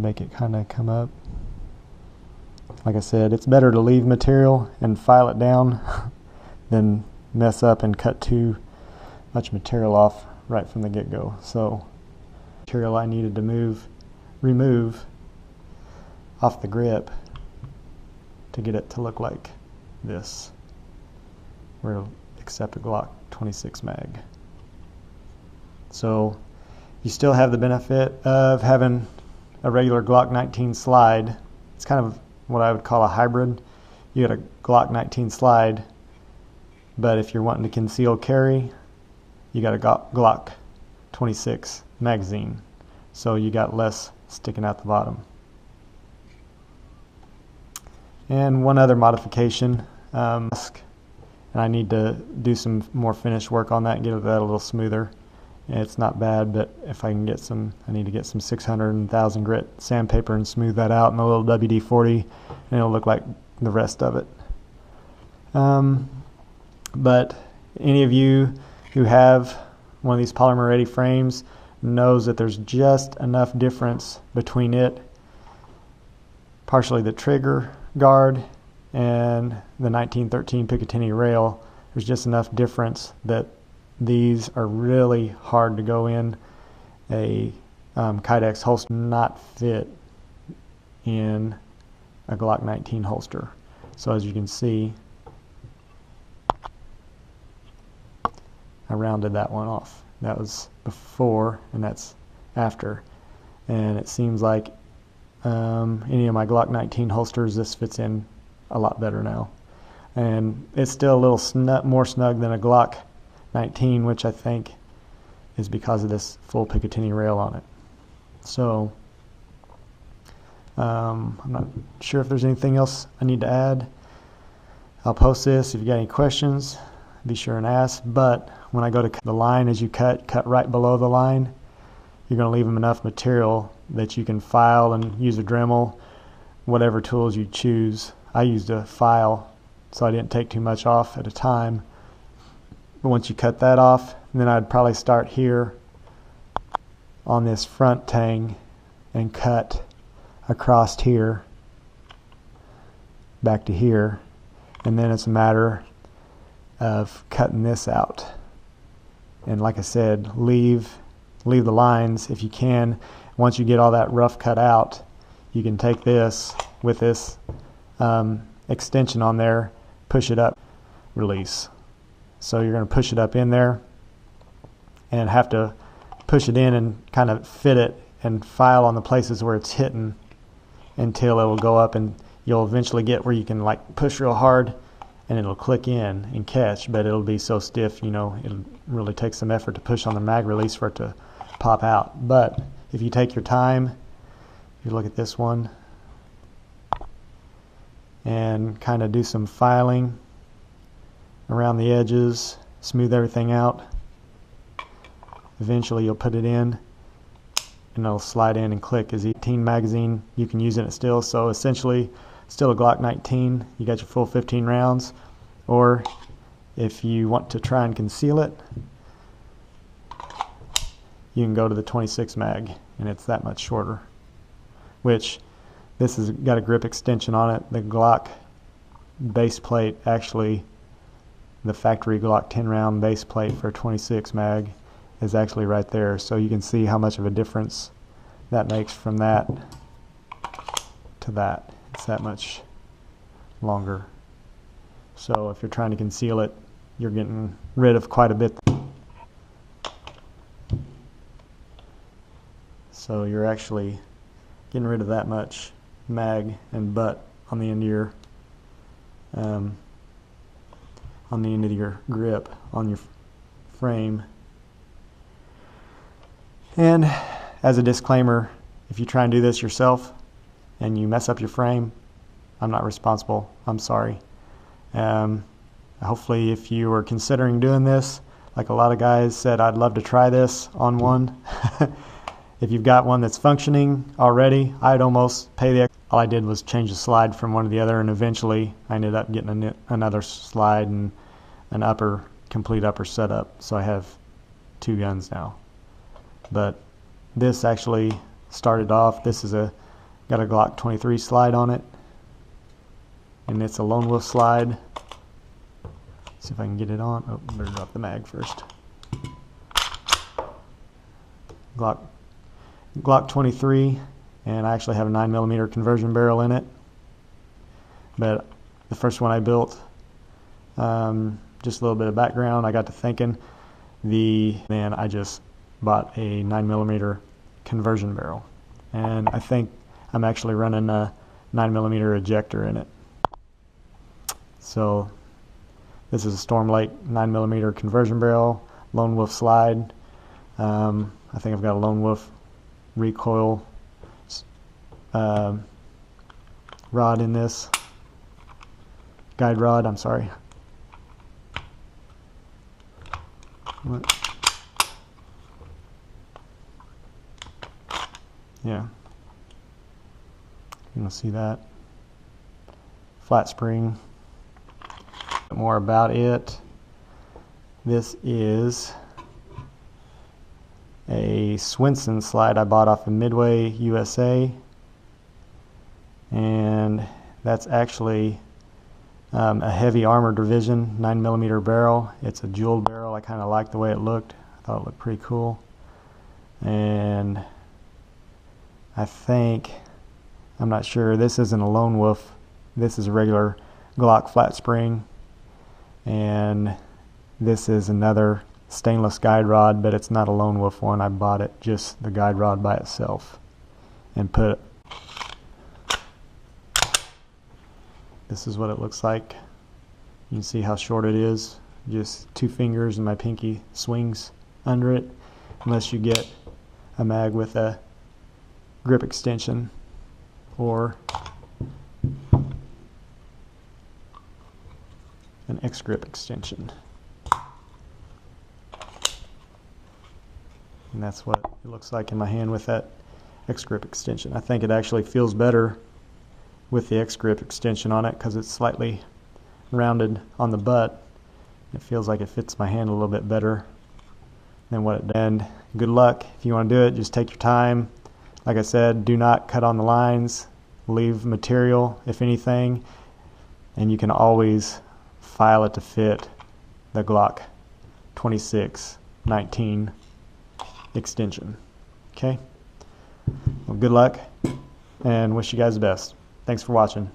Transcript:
make it kind of come up. Like I said, it's better to leave material and file it down than mess up and cut too much material off right from the get-go. So material I needed to remove off the grip to get it to look like this, where it'll accept a Glock 26 mag. So you still have the benefit of having a regular Glock 19 slide. It's kind of what I would call a hybrid. You got a Glock 19 slide, but if you're wanting to conceal carry, you got a Glock 26 magazine, so you got less sticking out the bottom. And one other modification, and I need to do some more finish work on that and get that a little smoother. It's not bad, but if I can get some, I need to get some 600 and 1000 grit sandpaper and smooth that out in a little WD-40, and it'll look like the rest of it. But any of you who have one of these Polymer80 frames knows that there's just enough difference between it, partially the trigger guard and the 1913 Picatinny rail. There's just enough difference that these are really hard to go in a Kydex holster, not fit in a Glock 19 holster. So as you can see, I rounded that one off. That was before and that's after. And it seems like any of my Glock 19 holsters, this fits in a lot better now. And it's still a little more snug than a Glock 19, which I think is because of this full Picatinny rail on it. So I'm not sure if there's anything else I need to add. I'll post this. If you got any questions, be sure and ask. But when I go to cut the line, as you cut right below the line, you're going to leave them enough material that you can file and use a Dremel, whatever tools you choose. I used a file, so I didn't take too much off at a time. But once you cut that off, then I'd probably start here on this front tang and cut across here back to here, and then it's a matter of cutting this out. And like I said, leave the lines if you can. Once you get all that rough cut out, you can take this with this extension on there, push it up, release. So you're going to push it up in there and have to push it in and kind of fit it and file on the places where it's hitting until it will go up, and you'll eventually get where you can like push real hard and it'll click in and catch, but it'll be so stiff, you know, it'll really take some effort to push on the mag release for it to pop out. But if you take your time, you look at this one and kind of do some filing around the edges, smooth everything out, eventually you'll put it in and it'll slide in and click. As 18 magazine, you can use it still, so essentially still a Glock 19. You got your full 15 rounds, or if you want to try and conceal it, you can go to the 26 mag, and it's that much shorter, which this has got a grip extension on it. The Glock base plate, actually the factory Glock 10 round base plate for a 26 mag is actually right there, so you can see how much of a difference that makes from that to that. It's that much longer. So if you're trying to conceal it, you're getting rid of quite a bit. So you're actually getting rid of that much mag and butt on the end of your grip on your frame. And as a disclaimer, if you try and do this yourself and you mess up your frame, I'm not responsible. I'm sorry. Hopefully if you were considering doing this, like a lot of guys said, I'd love to try this on one. If you've got one that's functioning already, I'd almost pay the. All I did was change the slide from one to the other, and eventually I ended up getting another slide and an complete upper setup. So I have 2 guns now. But this actually started off. This is a Got a Glock 23 slide on it, and it's a lone wolf slide. See if I can get it on. Oh, better drop the mag first. Glock 23, and I actually have a 9mm conversion barrel in it. But the first one I built, just a little bit of background, I got to thinking, then I just bought a 9mm conversion barrel, and I think I'm actually running a 9mm ejector in it. So this is a Storm Lake 9mm conversion barrel, Lone Wolf slide. I think I've got a Lone Wolf recoil rod in this, guide rod, I'm sorry. Yeah, you can see that. Flat spring. More about it. This is a Swenson slide I bought off of Midway, USA, and that's actually a heavy armor division 9mm barrel. It's a jeweled barrel. I kind of liked the way it looked. I thought it looked pretty cool. And I think, I'm not sure, this isn't a Lone Wolf. This is a regular Glock flat spring, and this is another stainless guide rod, but it's not a Lone Wolf one. I bought it just the guide rod by itself and put it. This is what it looks like. You can see how short it is. Just 2 fingers and my pinky swings under it, unless you get a mag with a grip extension or an X grip extension. And that's what it looks like in my hand with that X grip extension. I think it actually feels better with the X grip extension on it because it's slightly rounded on the butt. It feels like it fits my hand a little bit better than what it did. And good luck. If you want to do it, just take your time. Like I said, do not cut on the lines. Leave material, if anything, and you can always file it to fit the Glock 26-19 extension. Okay? Well, good luck, and wish you guys the best. Thanks for watching.